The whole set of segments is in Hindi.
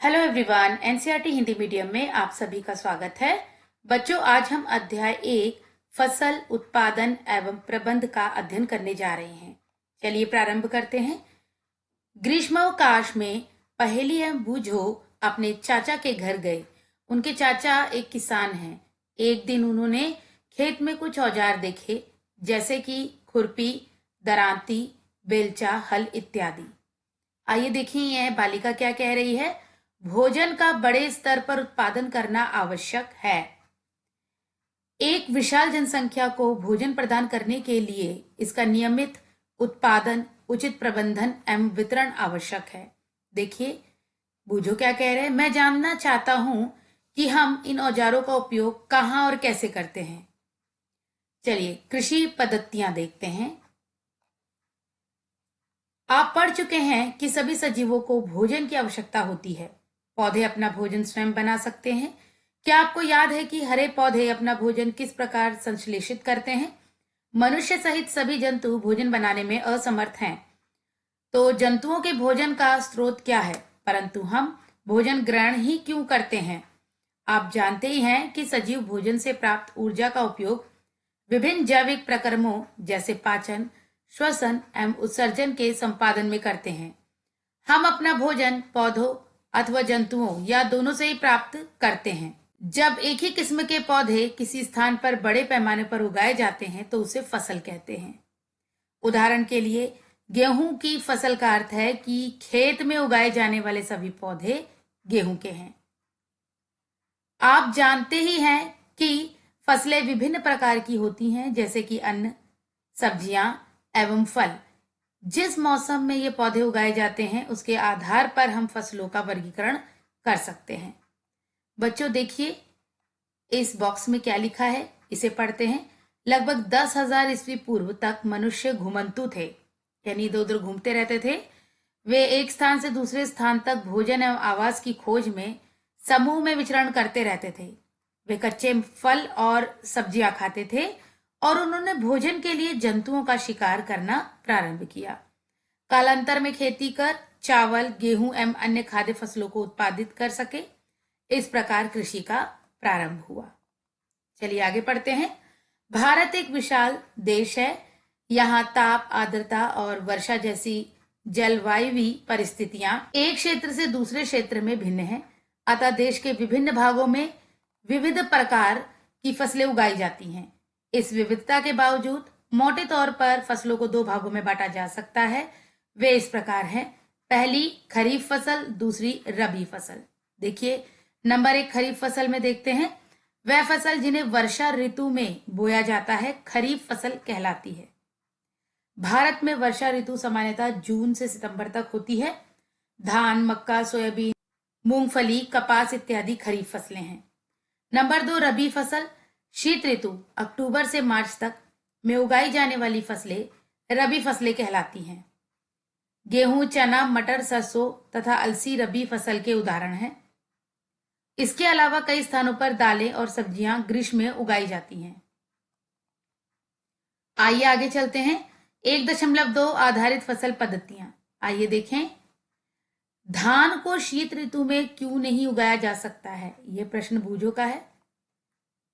Hello everyone, NCERT Hindi medium में आप सभी का स्वागत है। बच्चों, आज हम अध्याय 1 फसल उत्पादन एवं प्रबंध का अध्ययन करने जा रहे हैं। चलिए प्रारंभ करते हैं। ग्रीष्मावकाश में पहेली एवं बूझो अपने चाचा के घर गए। उनके चाचा एक किसान हैं। एक दिन उन्होंने खेत में कुछ औजार देखे, जैसे कि खुरपी, दरांती, बेलचा, हल इत्यादि। आइए देखिए यह बालिका क्या कह रही है। भोजन का बड़े स्तर पर उत्पादन करना आवश्यक है। एक विशाल जनसंख्या को भोजन प्रदान करने के लिए इसका नियमित उत्पादन, उचित प्रबंधन एवं वितरण आवश्यक है। देखिए बूझो क्या कह रहे हैं। मैं जानना चाहता हूं कि हम इन औजारों का उपयोग कहां और कैसे करते हैं। चलिए कृषि पद्धतियां देखते हैं। आप पढ़ चुके हैं कि सभी सजीवों को भोजन की आवश्यकता होती है। पौधे अपना भोजन स्वयं बना सकते हैं। क्या आपको याद है कि हरे पौधे अपना भोजन किस प्रकार संश्लेषित करते हैं? मनुष्य सहित सभी जंतु भोजन बनाने में असमर्थ हैं। तो जंतुओं के भोजन का स्रोत क्या है, परंतु हम भोजन ग्रहण ही क्यों करते हैं? आप जानते ही हैं कि सजीव भोजन से प्राप्त ऊर्जा का उपयोग विभिन्न जैविक प्रक्रमों जैसे पाचन, श्वसन एवं उत्सर्जन के संपादन में करते हैं। हम अपना भोजन पौधों अथवा जंतुओं या दोनों से ही प्राप्त करते हैं। जब एक ही किस्म के पौधे किसी स्थान पर बड़े पैमाने पर उगाए जाते हैं तो उसे फसल कहते हैं। उदाहरण के लिए गेहूं की फसल का अर्थ है कि खेत में उगाए जाने वाले सभी पौधे गेहूं के हैं। आप जानते ही हैं कि फसलें विभिन्न प्रकार की होती हैं, जैसे कि अन्न, सब्जियां एवं फल। जिस मौसम में ये पौधे उगाए जाते हैं उसके आधार पर हम फसलों का वर्गीकरण कर सकते हैं। बच्चों देखिए इस बॉक्स में क्या लिखा है, इसे पढ़ते हैं। लगभग 10,000 ईस्वी पूर्व तक मनुष्य घुमंतु थे, यानी इधर उधर घूमते रहते थे। वे एक स्थान से दूसरे स्थान तक भोजन एवं आवास की खोज में समूह में विचरण करते रहते थे। वे कच्चे फल और सब्जियां खाते थे और उन्होंने भोजन के लिए जंतुओं का शिकार करना प्रारंभ किया। कालांतर में खेती कर चावल, गेहूं एवं अन्य खाद्य फसलों को उत्पादित कर सके। इस प्रकार कृषि का प्रारंभ हुआ। चलिए आगे पढ़ते हैं। भारत एक विशाल देश है। यहाँ ताप, आर्द्रता और वर्षा जैसी जलवायु परिस्थितियां एक क्षेत्र से दूसरे क्षेत्र में भिन्न है। अतः देश के विभिन्न भागों में विविध प्रकार की फसलें उगाई जाती हैं। इस विविधता के बावजूद मोटे तौर पर फसलों को दो भागों में बांटा जा सकता है। वे इस प्रकार हैं। पहली खरीफ फसल, दूसरी रबी फसल। देखिए नंबर 1 खरीफ फसल में देखते हैं। वह फसल जिन्हें वर्षा ऋतु में बोया जाता है खरीफ फसल कहलाती है। भारत में वर्षा ऋतु सामान्यतः जून से सितंबर तक होती है। धान, मक्का, सोयाबीन, मूंगफली, कपास इत्यादि खरीफ फसलें हैं। नंबर 2 रबी फसल। शीत ऋतु अक्टूबर से मार्च तक में उगाई जाने वाली फसलें रबी फसलें कहलाती हैं। गेहूं, चना, मटर, सरसों तथा अलसी रबी फसल के उदाहरण हैं। इसके अलावा कई स्थानों पर दालें और सब्जियां ग्रीष्म में उगाई जाती हैं। आइए आगे चलते हैं। 1.2 आधारित फसल पद्धतियां। आइए देखें। धान को शीत ऋतु में क्यों नहीं उगाया जा सकता है? यह प्रश्न बूझो का है।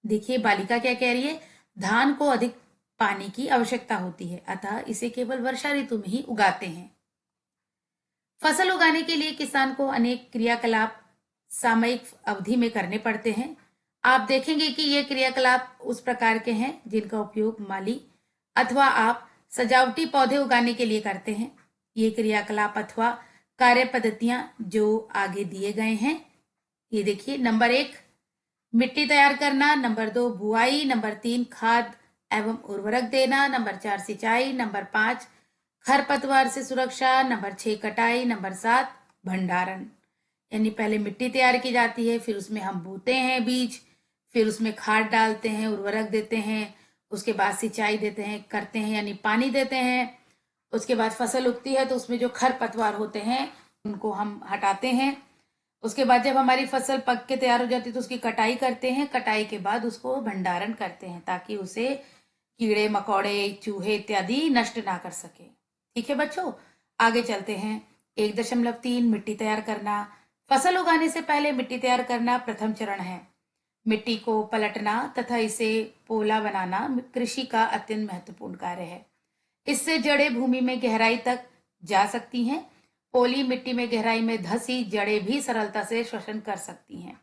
देखिए बालिका क्या कह रही है। धान को अधिक पानी की आवश्यकता होती है, अतः इसे केवल वर्षा ऋतु में ही उगाते हैं। फसल उगाने के लिए किसान को अनेक क्रियाकलाप सामयिक अवधि में करने पड़ते हैं। आप देखेंगे कि ये क्रियाकलाप उस प्रकार के हैं जिनका उपयोग माली अथवा आप सजावटी पौधे उगाने के लिए करते हैं। ये क्रियाकलाप अथवा कार्य पद्धतियां जो आगे दिए गए हैं, ये देखिए। नंबर 1 मिट्टी तैयार करना, नंबर 2 बुआई, नंबर 3 खाद एवं उर्वरक देना, नंबर 4 सिंचाई, नंबर 5 खरपतवार से सुरक्षा, नंबर 6 कटाई, नंबर 7 भंडारण। यानी पहले मिट्टी तैयार की जाती है, फिर उसमें हम बोते हैं बीज, फिर उसमें खाद डालते हैं, उर्वरक देते हैं, उसके बाद सिंचाई देते हैं, करते हैं यानी पानी देते हैं। उसके बाद फसल उगती है तो उसमें जो खरपतवार होते हैं उनको हम हटाते हैं। उसके बाद जब हमारी फसल पक के तैयार हो जाती है तो उसकी कटाई करते हैं। कटाई के बाद उसको भंडारण करते हैं ताकि उसे कीड़े मकोड़े, चूहे इत्यादि नष्ट ना कर सके। ठीक है बच्चों, आगे चलते हैं। 1.3 मिट्टी तैयार करना, फसल उगाने से पहले मिट्टी तैयार करना प्रथम चरण है। मिट्टी को पलटना तथा इसे पोला बनाना कृषि का अत्यंत महत्वपूर्ण कार्य है। इससे जड़ें भूमि में गहराई तक जा सकती हैं। पोली मिट्टी में गहराई में धसी जड़ें भी सरलता से श्वसन कर सकती हैं।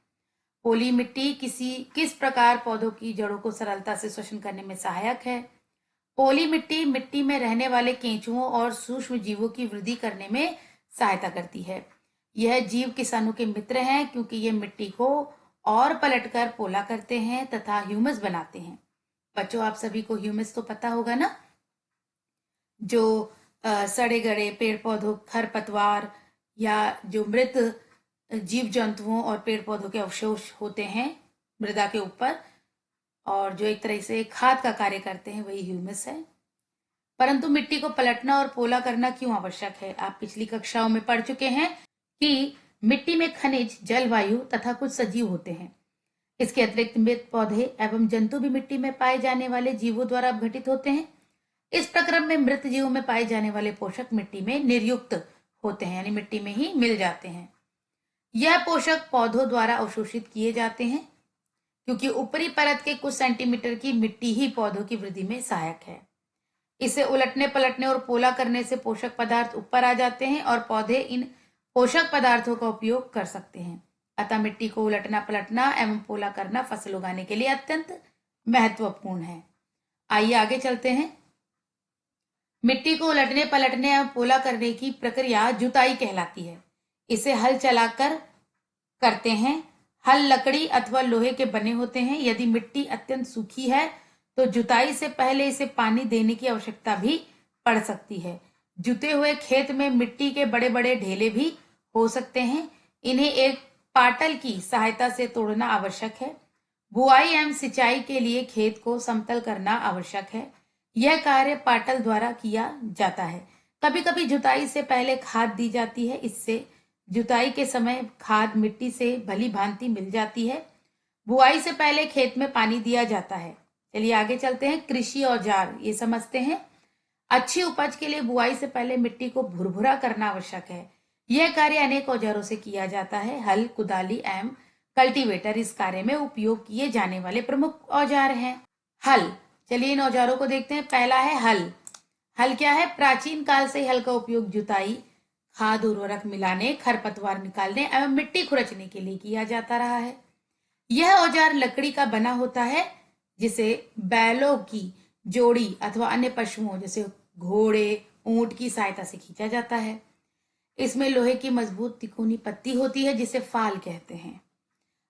पोली मिट्टी किस प्रकार पौधों की जड़ों को सरलता से श्वसन करने में सहायक है? पोली मिट्टी मिट्टी में रहने वाले केंचुओं और सूक्ष्म जीवों की वृद्धि करने में सहायता करती है। यह जीव किसानों के मित्र हैं क्योंकि ये मिट्टी को और पलटकर पोला करते हैं तथा ह्यूमस बनाते हैं। बच्चों, आप सभी को ह्यूमस तो पता होगा ना, जो सड़े गड़े पेड़ पौधों, खरपतवार या जो मृत जीव जंतुओं और पेड़ पौधों के अवशेष होते हैं मृदा के ऊपर और जो एक तरह से खाद का कार्य करते हैं, वही ह्यूमस है। परंतु मिट्टी को पलटना और पोला करना क्यों आवश्यक है? आप पिछली कक्षाओं में पढ़ चुके हैं कि मिट्टी में खनिज, जलवायु तथा कुछ सजीव होते हैं। इसके अतिरिक्त मृत पौधे एवं जंतु भी मिट्टी में पाए जाने वाले जीवों द्वारा अपघटित होते हैं। इस प्रक्रम में मृत जीवों में पाए जाने वाले पोषक मिट्टी में निर्युक्त होते हैं, यानी मिट्टी में ही मिल जाते हैं। यह पोषक पौधों द्वारा अवशोषित किए जाते हैं क्योंकि ऊपरी परत के कुछ सेंटीमीटर की मिट्टी ही पौधों की वृद्धि में सहायक है। इसे उलटने पलटने और पोला करने से पोषक पदार्थ ऊपर आ जाते हैं और पौधे इन पोषक पदार्थों का उपयोग कर सकते हैं। अतः मिट्टी को उलटना पलटना एवं पोला करना फसल उगाने के लिए अत्यंत महत्वपूर्ण है। आइए आगे चलते हैं। मिट्टी को उलटने पलटने एवं पोला करने की प्रक्रिया जुताई कहलाती है। इसे हल चलाकर करते हैं। हल लकड़ी अथवा लोहे के बने होते हैं। यदि मिट्टी अत्यंत सूखी है तो जुताई से पहले इसे पानी देने की आवश्यकता भी पड़ सकती है। जुते हुए खेत में मिट्टी के बड़े बड़े ढेले भी हो सकते हैं। इन्हें एक पाटल की सहायता से तोड़ना आवश्यक है। बुआई एवं सिंचाई के लिए खेत को समतल करना आवश्यक है। यह कार्य पाटल द्वारा किया जाता है। कभी कभी जुताई से पहले खाद दी जाती है। इससे जुताई के समय खाद मिट्टी से भली भांति मिल जाती है। बुआई से पहले खेत में पानी दिया जाता है। चलिए आगे चलते हैं। कृषि औजार ये समझते हैं। अच्छी उपज के लिए बुआई से पहले मिट्टी को भुरभुरा करना आवश्यक है। यह कार्य अनेक औजारों से किया जाता है। हल, कुदाली एवं कल्टीवेटर इस कार्य में उपयोग किए जाने वाले प्रमुख औजार हैं। हल, चलिए इन औजारों को देखते हैं। पहला है हल। हल क्या है? प्राचीन काल से हल का उपयोग जुताई, खाद उर्वरक मिलाने, खरपतवार निकालने एवं मिट्टी खुरचने के लिए किया जाता रहा है। यह औजार लकड़ी का बना होता है जिसे बैलों की जोड़ी अथवा अन्य पशुओं जैसे घोड़े, ऊंट की सहायता से खींचा जाता है। इसमें लोहे की मजबूत तिकोनी पत्ती होती है जिसे फाल कहते हैं।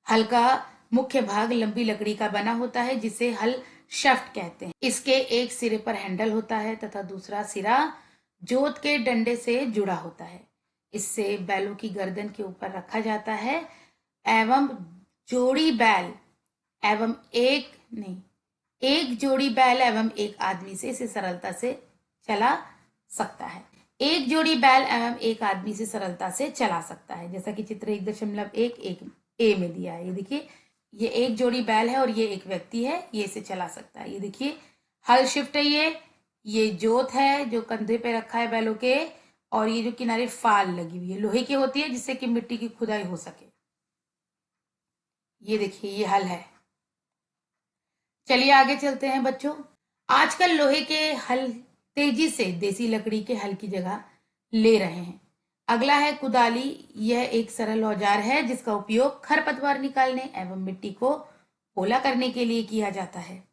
हल का मुख्य भाग लंबी लकड़ी का बना होता है जिसे हल शाफ्ट कहते हैं। इसके एक सिरे पर हैंडल होता है तथा दूसरा सिरा जोत के डंडे से जुड़ा होता है। इससे बैलों की गर्दन के ऊपर रखा जाता है एवं जोड़ी बैल एवं एक जोड़ी बैल एवं एक आदमी से इसे सरलता से चला सकता है। एक जोड़ी बैल एवं एक आदमी से सरलता से चला सकता है, जैसा कि चित्र 1.11 ए में दिया है। ये देखिए, ये एक जोड़ी बैल है और ये एक व्यक्ति है, ये इसे चला सकता है। ये देखिए हल शिफ्ट है, ये जोत है जो कंधे पे रखा है बैलों के, और ये जो किनारे फाल लगी हुई है लोहे की होती है जिससे कि मिट्टी की खुदाई हो सके। ये देखिए ये हल है। चलिए आगे चलते हैं बच्चों। आजकल लोहे के हल तेजी से देसी लकड़ी के हल की जगह ले रहे हैं। अगला है कुदाली। यह एक सरल औजार है जिसका उपयोग खरपतवार निकालने एवं मिट्टी को पोला करने के लिए किया जाता है।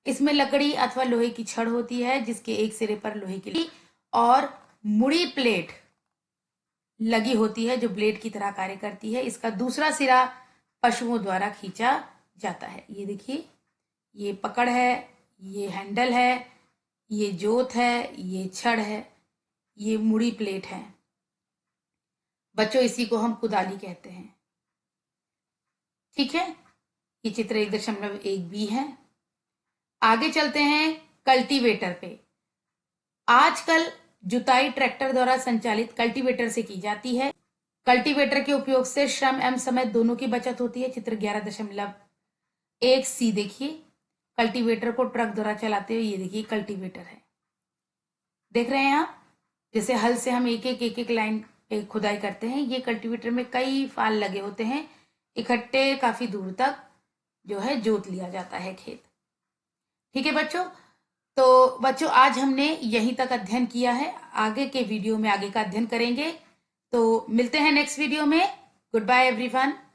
इसमें लकड़ी अथवा लोहे की छड़ होती है जिसके एक सिरे पर लोहे की और मुड़ी प्लेट लगी होती है जो ब्लेड की तरह कार्य करती है। इसका दूसरा सिरा पशुओं द्वारा खींचा जाता है। ये देखिए, ये पकड़ है, ये हैंडल है, ये जोत है, ये छड़ है, ये मुड़ी प्लेट है। बच्चों इसी को हम कुदाली कहते हैं। ठीक है, ये चित्र 1.1 बी है। आगे चलते हैं कल्टीवेटर पे। आजकल जुताई ट्रैक्टर द्वारा संचालित कल्टीवेटर से की जाती है। कल्टीवेटर के उपयोग से श्रम एवं समय दोनों की बचत होती है। चित्र 11.1 सी देखिए, कल्टीवेटर को ट्रक द्वारा चलाते हुए। ये देखिए कल्टीवेटर है, देख रहे हैं आप। जैसे हल से हम एक एक लाइन एक खुदाई करते हैं। ये कल्टीवेटर में कई फाल लगे होते हैं, इकट्ठे काफी दूर तक जो है जोत लिया जाता है खेत। ठीक है बच्चों, तो बच्चों आज हमने यहीं तक अध्ययन किया है। आगे के वीडियो में आगे का अध्ययन करेंगे। तो मिलते हैं नेक्स्ट वीडियो में। Goodbye everyone.